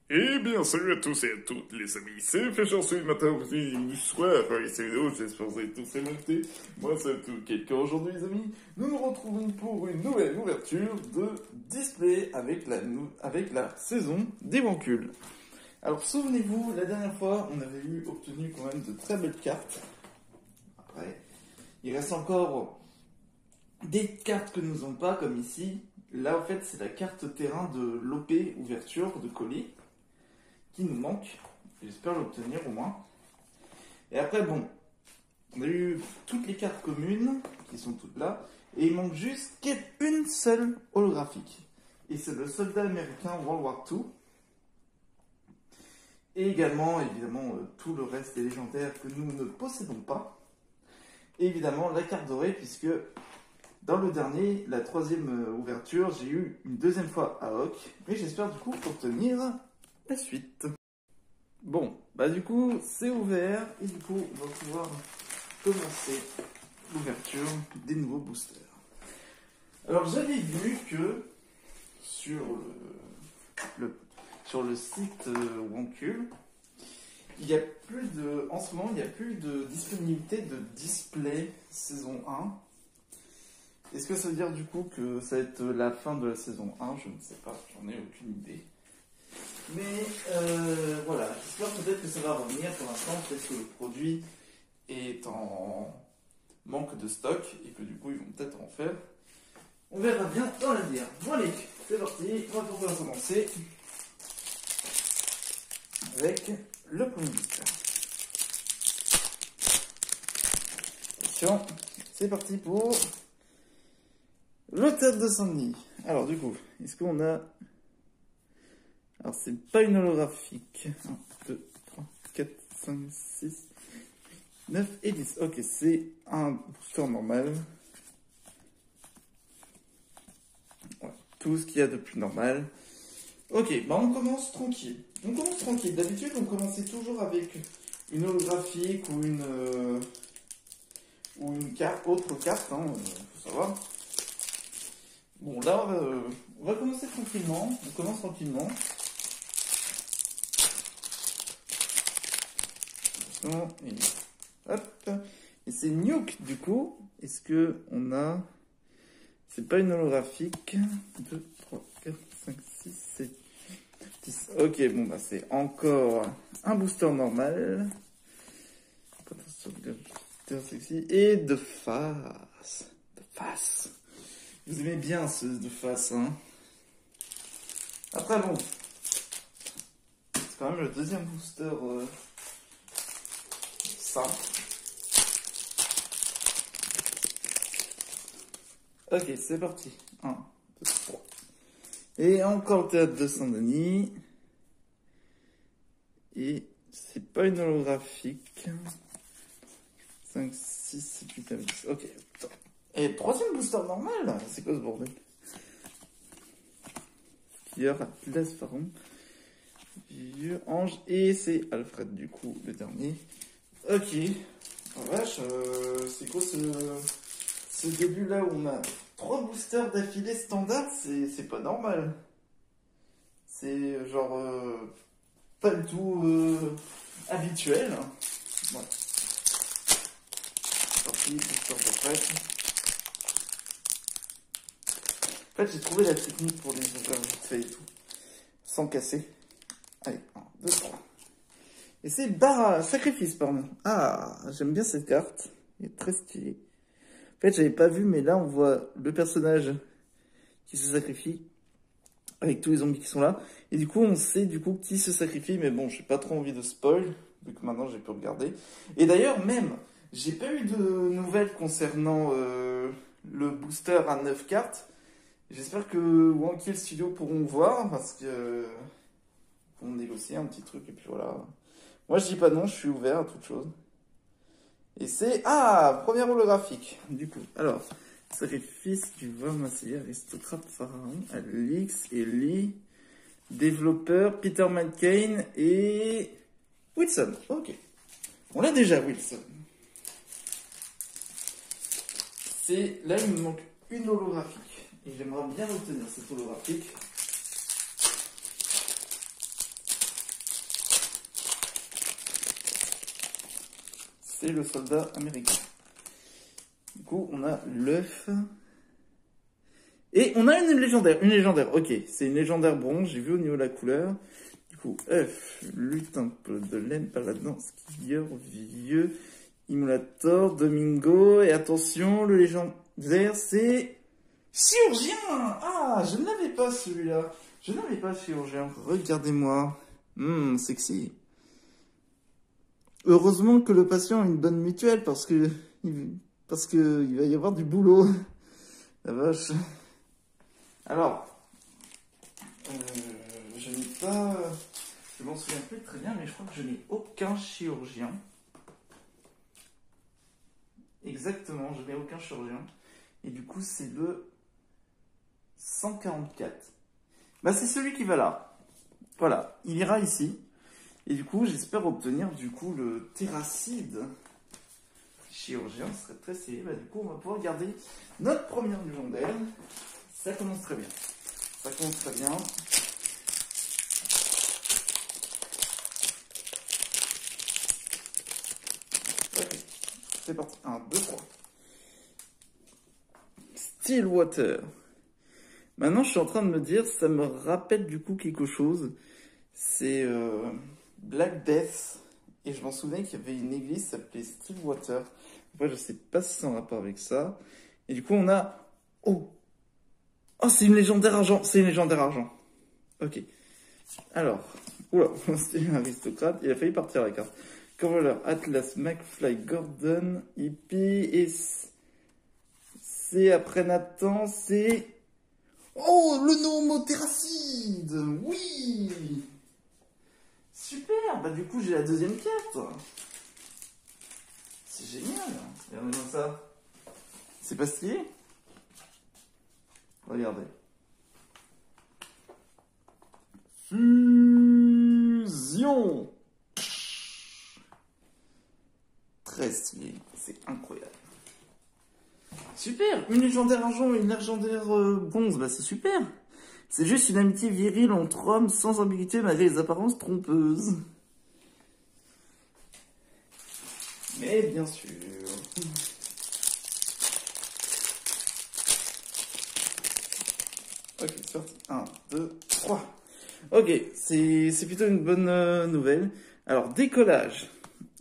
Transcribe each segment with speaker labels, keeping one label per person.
Speaker 1: Et bien salut à tous et à toutes les amis, c'est Féchanceux du matin ou du soir, et c'est vidéo, j'espère que vous avez tous remonté. Moi c'est tout quelqu'un aujourd'hui les amis, nous nous retrouvons pour une nouvelle ouverture de display avec la saison des Wankuls. Alors souvenez-vous, la dernière fois on avait obtenu quand même de très belles cartes. Après, il reste encore des cartes que nous n'avons pas comme ici. Là en fait c'est la carte terrain de l'OP ouverture de colis qui nous manque. J'espère l'obtenir au moins. Et après, bon, on a eu toutes les cartes communes qui sont toutes là. Et il manque juste une seule holographique. Et c'est le soldat américain World War II. Et également, évidemment, tout le reste des légendaires que nous ne possédons pas. Et évidemment, la carte dorée, puisque dans le dernier, la troisième ouverture, j'ai eu une deuxième fois à Hawk. Et j'espère du coup obtenir la suite. Bon, bah du coup, c'est ouvert et du coup, on va pouvoir commencer l'ouverture des nouveaux boosters. Alors, j'avais vu que sur le site Wankul, en ce moment, il n'y a plus de disponibilité de display saison 1. Est-ce que ça veut dire du coup que ça va être la fin de la saison 1? Je ne sais pas, j'en ai aucune idée. Mais voilà, j'espère peut-être que ça va revenir. Pour l'instant, peut-être que le produit est en manque de stock et que du coup ils vont peut-être en faire. On verra bien dans l'avenir. Bon allez, c'est parti, on va pouvoir commencer avec le premier booster. Attention, c'est parti pour le théâtre de Saint-Denis. Alors du coup, est-ce qu'on a... Alors, c'est pas une holographique. 1, 2, 3, 4, 5, 6, 9 et 10. Ok, c'est un booster normal. Ouais, tout ce qu'il y a de plus normal. Ok, bah on commence tranquille. On commence tranquille. D'habitude, on commençait toujours avec une holographique ou une carte, autre carte, hein, faut savoir. Bon, là, on va commencer tranquillement. On commence tranquillement. Et hop. Et c'est Nuke du coup. Est-ce que on a... C'est pas une holographique. 2, 3, 4, 5, 6, 7, 10. Ok, bon bah c'est encore un booster normal. Et de face. De face. Vous aimez bien ce de face, hein. Après bon. C'est quand même le deuxième booster... Ok, c'est parti. 1, 2, 3. Et encore le théâtre de Saint-Denis. Et c'est pas une holographique. 5, 6, 7, 8, 9, 10. Ok. Et troisième booster normal. C'est quoi ce bordel? Skieur, Atlas, Pharaon, Vieux Ange. Et c'est Alfred du coup, le dernier. Ok, oh vache, c'est quoi ce début là où on a 3 boosters d'affilée standard, c'est pas normal. C'est genre pas du tout habituel. Ouais. C'est parti, booster d'après. En fait, j'ai trouvé la technique pour les ouvrir vite fait et tout, sans casser. Allez, 1, 2, 3. Et c'est Bara, sacrifice, pardon. Ah, j'aime bien cette carte. Elle est très stylée. En fait, j'avais pas vu, mais là, on voit le personnage qui se sacrifie avec tous les zombies qui sont là. Et du coup, on sait du coup qui se sacrifie, mais bon, j'ai pas trop envie de spoil, vu que maintenant j'ai pu regarder. Et d'ailleurs, même, j'ai pas eu de nouvelles concernant le booster à 9 cartes. J'espère que Wankill Studio pourront voir, parce que on négocier un petit truc, et puis voilà. Moi, je dis pas non, je suis ouvert à toute chose. Et c'est... Ah, première holographique, du coup. Alors, sacrifice du Varmacier, aristocrate, pharaon, Alix, Ellie, développeur, Peter McCain et... Wilson, ok. On l'a déjà, Wilson. Là, il me manque une holographique. Et j'aimerais bien obtenir cette holographique. c'est le soldat américain. Du coup, on a l'œuf. Et on a une légendaire, ok. C'est une légendaire bronze, j'ai vu au niveau de la couleur. Du coup, œuf, lutin de laine, paladin, skieur, vieux, immolator, domingo. Et attention, le légendaire, c'est chirurgien. Ah, je ne l'avais pas celui-là. Je n'avais pas chirurgien. Regardez-moi. Sexy. Heureusement que le patient a une bonne mutuelle parce que il va y avoir du boulot. La vache. Alors, je n'ai pas... Je m'en souviens plus très bien, mais je crois que je n'ai aucun chirurgien. Exactement, je n'ai aucun chirurgien. Et du coup, c'est le 144. Bah, c'est celui qui va là. Voilà, il ira ici. Et du coup, j'espère obtenir du coup le Terracide. Chirurgien, ce serait très stylé. Bah, du coup, on va pouvoir garder notre première légendaire. Ça commence très bien. Ça commence très bien. Ok, c'est parti. 1, 2, 3. Stillwater. Maintenant, je suis en train de me dire, ça me rappelle du coup quelque chose. C'est Black Death. Et je m'en souvenais qu'il y avait une église qui s'appelait Stillwater. Après, je sais pas si c'est en rapport avec ça. Et du coup, on a... Oh, c'est une légendaire argent. C'est une légendaire argent. Ok. Alors... Oula, c'était un aristocrate. Il a failli partir la carte. Cavalier, Atlas, McFly, Gordon, Hippie. Et c'est après Nathan, c'est... Oh, le Nomoterracide. Oui. Super. Bah du coup, j'ai la deuxième carte. C'est génial. Regardez-moi ça. C'est pas stylé? Regardez. Fusion. Très stylé. C'est incroyable. Super. Une légendaire argent et une légendaire bronze. Bah c'est super. C'est juste une amitié virile entre hommes sans ambiguïté malgré les apparences trompeuses. Mais bien sûr. Ok, c'est parti. 1, 2, 3. Ok, c'est plutôt une bonne nouvelle. Alors, décollage.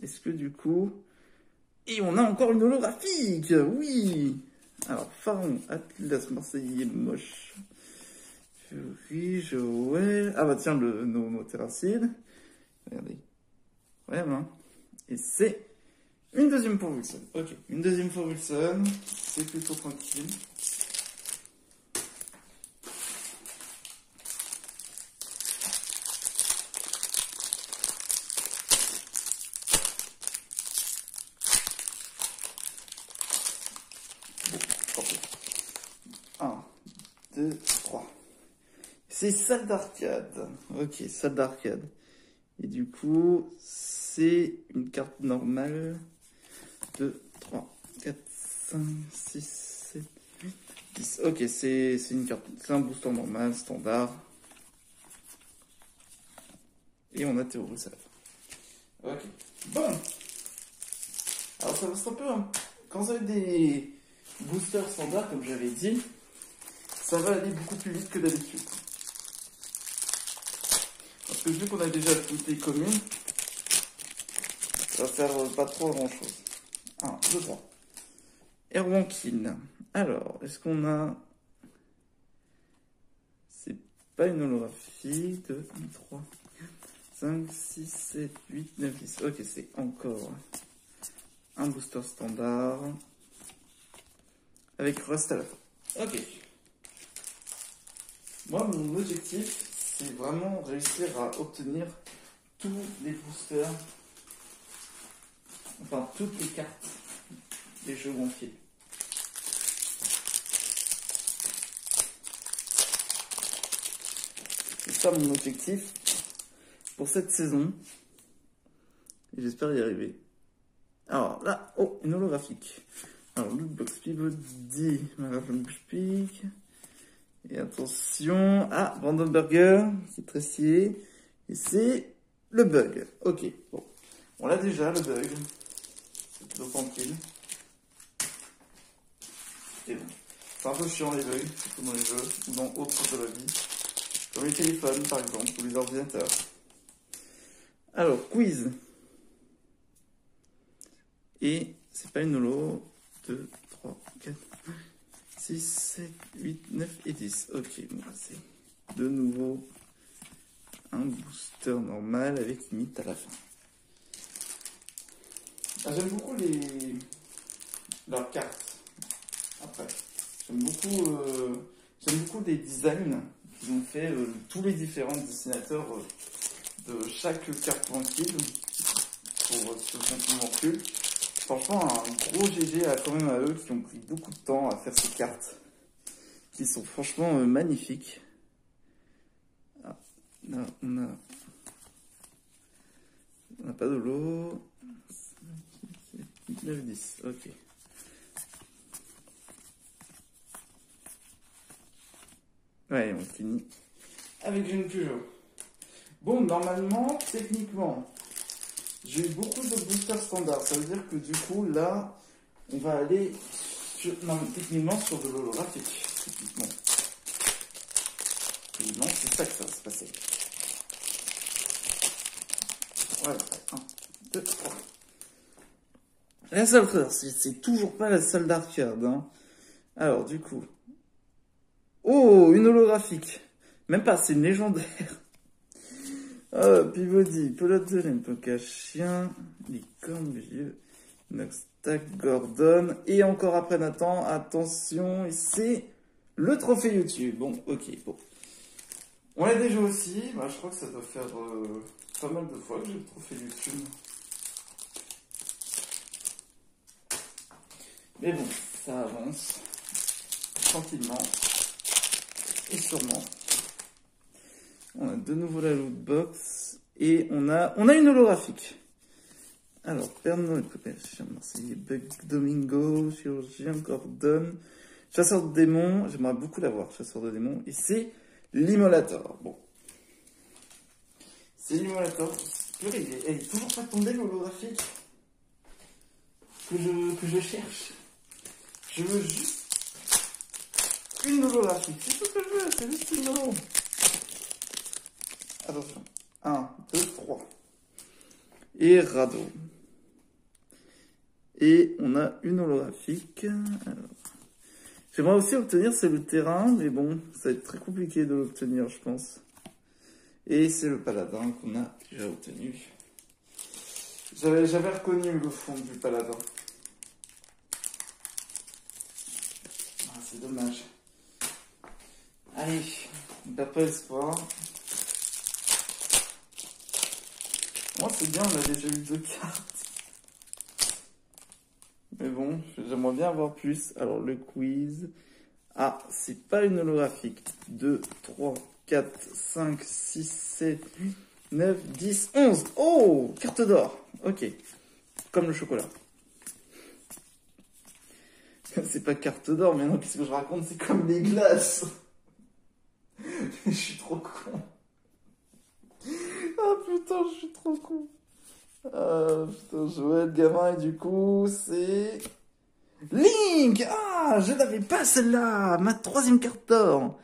Speaker 1: Est-ce que du coup... Et on a encore une holographique. Oui. Alors, Pharaon, Atlas, Marseillais, moche. Fury, Joël... Ah bah tiens, le Nomoterracide. Regardez. Ouais, hein. Et c'est... Une deuxième pour Wilson. Ok, une deuxième pour Wilson. C'est plutôt tranquille. Bon, 1, 2, 3. C'est salle d'arcade. Ok, salle d'arcade. Et du coup, c'est une carte normale. 2, 3, 4, 5, 6, 7, 8, 10. Ok, c'est une carte. C'est un booster normal, standard. Et on a Théo Rousseff. Ok. Bon. Alors ça reste un peu... Quand vous avez des boosters standards, comme j'avais dit, ça va aller beaucoup plus vite que d'habitude. Parce que vu qu'on a déjà toutes les communes, ça va faire pas trop grand chose. 1, 2, 3. Erwankin. Alors, est-ce qu'on a... C'est pas une holographie. 2, 1, 3, 5, 6, 7, 8, 9, 10. Ok, c'est encore un booster standard. Avec Rust à la fin. Ok. Moi, mon objectif, c'est vraiment réussir à obtenir tous les boosters. Enfin, toutes les cartes des jeux gonflés. C'est ça mon objectif pour cette saison. Et j'espère y arriver. Alors là, oh, une holographique. Alors, Lootbox Peabody, Marathon Peak. Et attention, Brandon Burger, c'est très stylé. Et c'est le bug. Ok, bon. On l'a déjà, le bug. c'est plutôt tranquille. Et bon, c'est un peu chiant les bugs, surtout dans les jeux ou dans autres choses de la vie, comme les téléphones par exemple, ou les ordinateurs. Alors, quiz. Et c'est pas une holo. 2, 3, 4, 6, 7, 8, 9 et 10. Ok, bon, c'est de nouveau un booster normal avec limite à la fin. Ah, j'aime beaucoup leurs cartes. Après, j'aime beaucoup des designs qu'ils ont fait, tous les différents dessinateurs de chaque carte tranquille pour ce compliment recul. Franchement, un gros GG quand même à eux qui ont pris beaucoup de temps à faire ces cartes qui sont franchement magnifiques. Ah, là, on n'a pas de lot. 9, 10, ok. Ouais, on finit avec une Peugeot. Bon, normalement, techniquement, j'ai eu beaucoup de boosters standards. Ça veut dire que du coup, là, on va aller techniquement sur de l'holographique. Techniquement. Non, c'est ça que ça va se passer. Voilà. 1, 2, 3. La seule frère, c'est toujours pas la salle d'arcade. Hein. Alors, du coup. Oh, une holographique. Même pas, c'est une légendaire. Oh, Peabody, pelote de laine, Poca chien, licorne, vieux, Noxtac, Gordon, et encore après Nathan, attention, c'est le trophée YouTube. Bon, ok, bon. On l'a déjà aussi, bah, je crois que ça doit faire pas mal de fois que j'ai le trophée YouTube. Mais bon, ça avance, tranquillement, et sûrement. On a de nouveau la loot box. Et on a une holographique. Alors, Père Noël, chien Marseillais, Bug Domingo, Chirurgien, Gordon, Chasseur de démons. J'aimerais beaucoup l'avoir, Chasseur de démons. Et c'est l'Immolator. Bon. C'est l'Immolator. Elle est toujours pas tombée, l'holographique que je cherche. Je veux juste une holographique. C'est tout ce que je veux, c'est juste une holo. Attention. 1, 2, 3. Et radeau. Et on a une holographique. J'aimerais aussi obtenir, c'est le terrain, mais bon, ça va être très compliqué de l'obtenir, je pense. Et c'est le paladin qu'on a déjà obtenu. J'avais reconnu le fond du paladin. Ah, c'est dommage. Allez, on perd pas espoir. Moi, c'est bien, on a déjà eu 2 cartes. Mais bon, j'aimerais bien avoir plus. Alors, le quiz. Ah, c'est pas une holographique. 2, 3, 4, 5, 6, 7, 8, 9, 10, 11. Oh, carte d'or. Ok. Comme le chocolat. C'est pas carte d'or, mais non, qu'est-ce que je raconte? C'est comme les glaces. Je suis trop con. Ah putain, je suis trop con. Putain, Joël, gamin, et du coup, c'est... Link! Ah, je l'avais pas celle-là! Ma 3e carte d'or!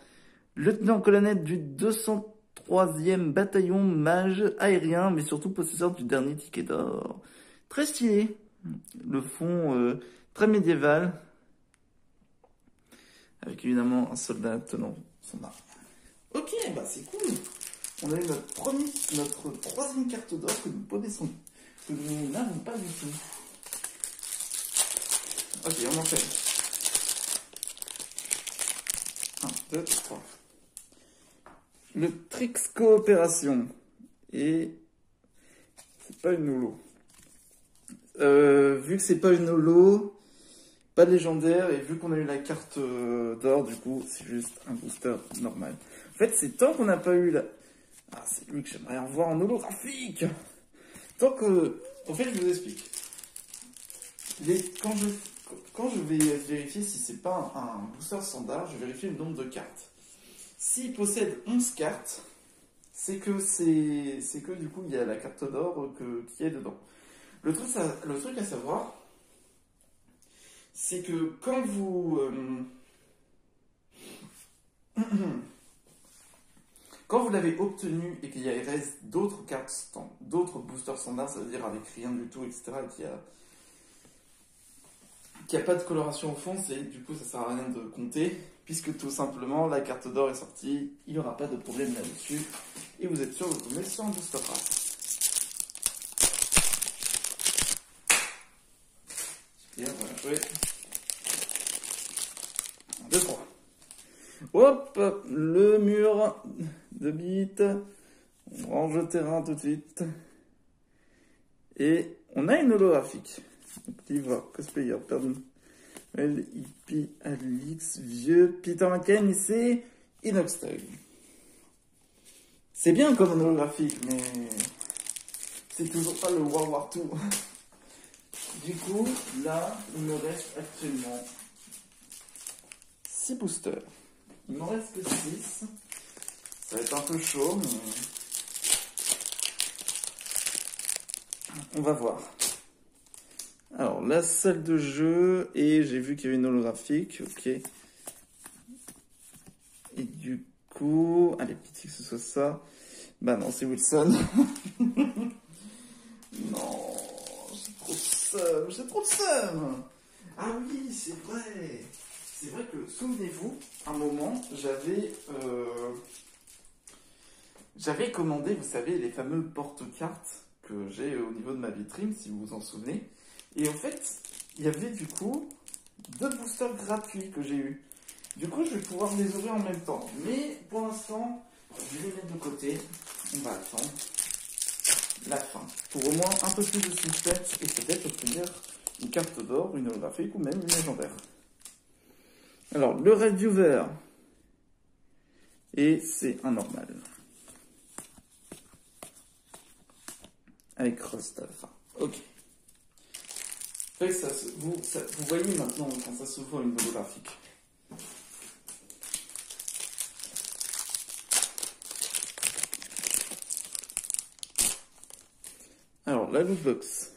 Speaker 1: Lieutenant-colonel du 203e bataillon mage aérien, mais surtout possesseur du dernier ticket d'or. Très stylé. Le fond très médiéval. Avec évidemment un soldat tenant son arme. Ok, bah c'est cool. On a eu notre 3e carte d'or que nous n'avons pas du tout. Ok, on en fait. 1, 2, 3. Le Trix Coopération. Et c'est pas une holo. Vu que c'est pas une holo, pas de légendaire, et vu qu'on a eu la carte d'or, du coup, c'est juste un booster normal. En fait, c'est tant qu'on n'a pas eu la... Ah, c'est lui que j'aimerais revoir en holographique. Tant que... En fait, je vous explique. Quand je vais vérifier si c'est pas un booster standard, je vérifie le nombre de cartes. S'il possède 11 cartes, c'est que du coup, il y a la carte d'or qui est dedans. Le truc à savoir, c'est que quand vous... quand vous l'avez obtenu et qu'il reste d'autres cartes, d'autres boosters standards, ça veut dire avec rien du tout, etc., qu'il n'y a pas de coloration au fond, du coup ça sert à rien de compter, puisque tout simplement la carte d'or est sortie, il n'y aura pas de problème là-dessus, et vous êtes sûr de vous mettre sur un booster race. Bien, voilà, joué. 1, 2, 3. Hop, le mur de bits. On range le terrain tout de suite. Et on a une holographique. Livre, cosplayer, pardon. LIP, Alix, vieux, Peter McKen, et c'est Inoxtag. C'est bien comme un holographique, mais c'est toujours pas le World War II. Du coup, là, il me reste actuellement 6 boosters. Il m'en reste que 6. Ça va être un peu chaud, mais on va voir. Alors, la salle de jeu, et j'ai vu qu'il y avait une holographique, ok. Et du coup, allez, pitié que ce soit ça. Bah non, c'est Wilson. Non, j'ai trop de seum. Ah oui, c'est vrai. C'est vrai que, souvenez-vous, un moment, j'avais commandé, vous savez, les fameux porte-cartes que j'ai au niveau de ma vitrine, si vous vous en souvenez. Et en fait, il y avait du coup 2 boosters gratuits que j'ai eu. Du coup, je vais pouvoir les ouvrir en même temps. Mais pour l'instant, je vais les mettre de côté. On va attendre la fin. Pour au moins un peu plus de suspense et peut-être obtenir une carte d'or, une holographique ou même une légendaire. Alors, le Red Viewer. Et c'est un normal. Avec Rust à la fin. Ok. Vous voyez maintenant quand ça s'ouvre une holographique. Alors, la lootbox.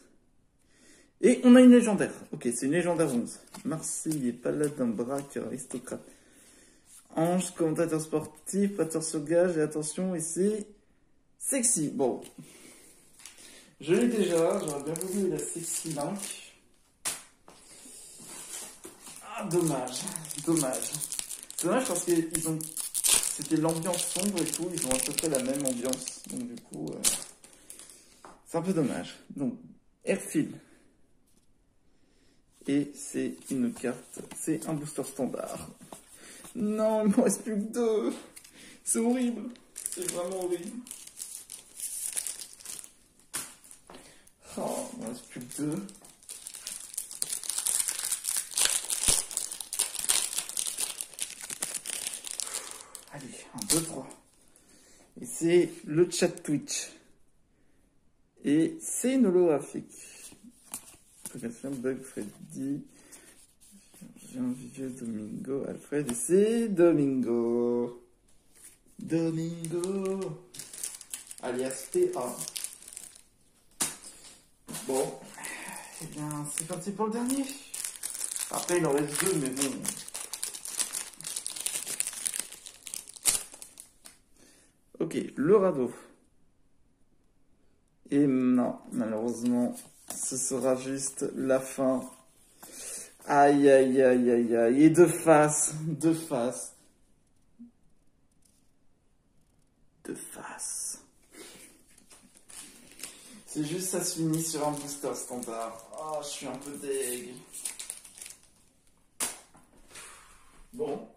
Speaker 1: Et on a une légendaire. Ok, c'est une légendaire 11. Marseillais, paladin, braqueur, aristocrate. Ange, commentateur sportif, prêteur sur gage, et attention, et c'est sexy. Bon. Je l'ai déjà, j'aurais bien voulu la sexy link. Ah, dommage. Dommage. Dommage parce que c'était l'ambiance sombre et tout, ils ont à peu près la même ambiance. Donc du coup, c'est un peu dommage. Donc, Airfield. Et c'est une carte, c'est un booster standard. Non, il m'en reste plus que 2. C'est horrible. C'est vraiment horrible. Oh, il m'en reste plus que 2. Allez, 1, 2, 3. Et c'est le chat Twitch. Et c'est une holographique. Bug Freddy. J'ai un vieux Domingo. Alfred. Et c'est Domingo. Domingo. Alias TA. Bon. Eh bien, c'est parti pour le dernier. Après, il en reste 2, mais bon. Ok, le radeau. Et non, malheureusement, ce sera juste la fin. Aïe, aïe, aïe, aïe, aïe. Et de face, de face. De face. C'est juste ça se finit sur un booster standard. Oh, je suis un peu deg. Bon.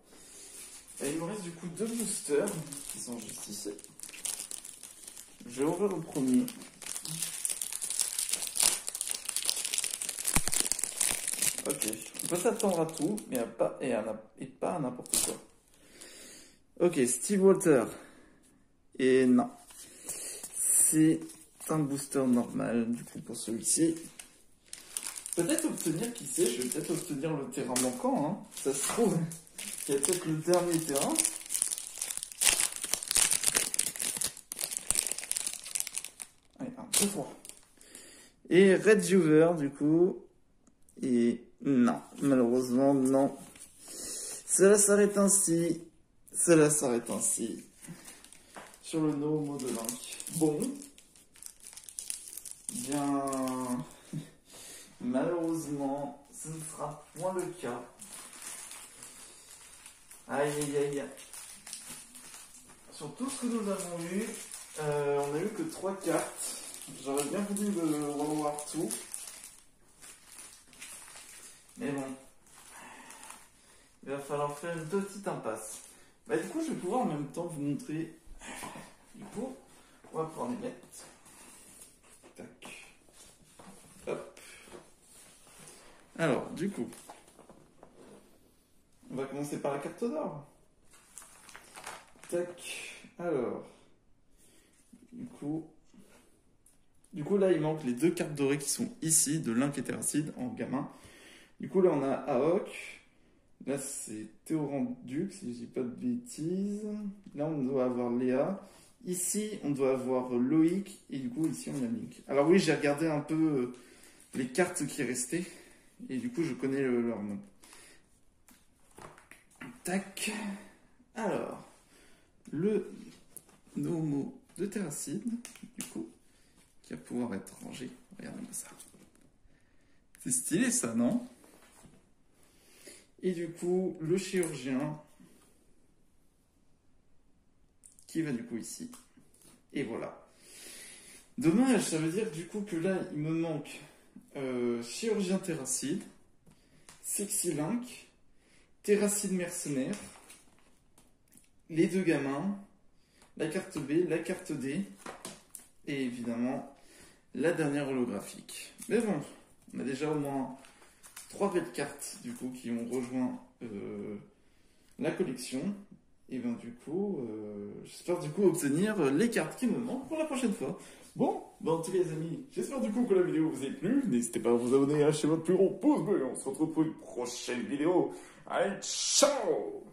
Speaker 1: Et il me reste du coup 2 boosters qui sont juste ici. Je vais ouvrir le premier. Ok, on peut s'attendre à tout, mais pas à n'importe quoi. Ok, Steve Walter. Et non. C'est un booster normal, du coup, pour celui-ci. Peut-être obtenir, qui sait, je vais peut-être obtenir le terrain manquant, hein. Ça se trouve, il y a peut-être le dernier terrain. Allez, 1, 2, 3. Et Red Viewer, du coup. Et non, malheureusement, non. Cela s'arrête ainsi. Cela s'arrête ainsi. Sur le No-Mo de Link. Bon. Bien. Malheureusement, ce ne sera point le cas. Aïe aïe aïe. Sur tout ce que nous avons eu, on a eu que 3 cartes. J'aurais bien voulu le revoir tout. Mais bon. Il va falloir faire une petite impasse. Bah du coup, je vais pouvoir en même temps vous montrer. Du coup, on va pouvoir les mettre. Tac. Hop. Alors, du coup, on va commencer par la carte d'or. Tac. Alors, du coup là, il manque les 2 cartes dorées qui sont ici, de Link et Terracide en gamin. Du coup, là, on a Aok. Là, c'est Théoranduk, si je dis pas de bêtises. Là, on doit avoir Léa. Ici, on doit avoir Loïc. Et du coup, ici, on a Link. Alors oui, j'ai regardé un peu les cartes qui restaient. Et du coup, je connais leur nom. Tac. Alors, le No-Mo de Terracide, du coup, qui va pouvoir être rangé. Regardez-moi ça. C'est stylé, ça, non? Et du coup, le chirurgien, qui va du coup ici. Et voilà. Dommage, ça veut dire du coup que là, il me manque chirurgien Terracide, Sexy Link, Terracide mercenaire, les 2 gamins, la carte B, la carte D, et évidemment, la dernière holographique. Mais bon, on a déjà au moins 3 belles cartes, du coup, qui ont rejoint la collection. Et bien, du coup, j'espère du coup obtenir les cartes qui me manquent pour la prochaine fois. Bon, en tout cas, les amis, j'espère du coup que la vidéo vous a plu. N'hésitez pas à vous abonner, à lâcher votre plus gros pouce bleu. On se retrouve pour une prochaine vidéo. Allez, ciao!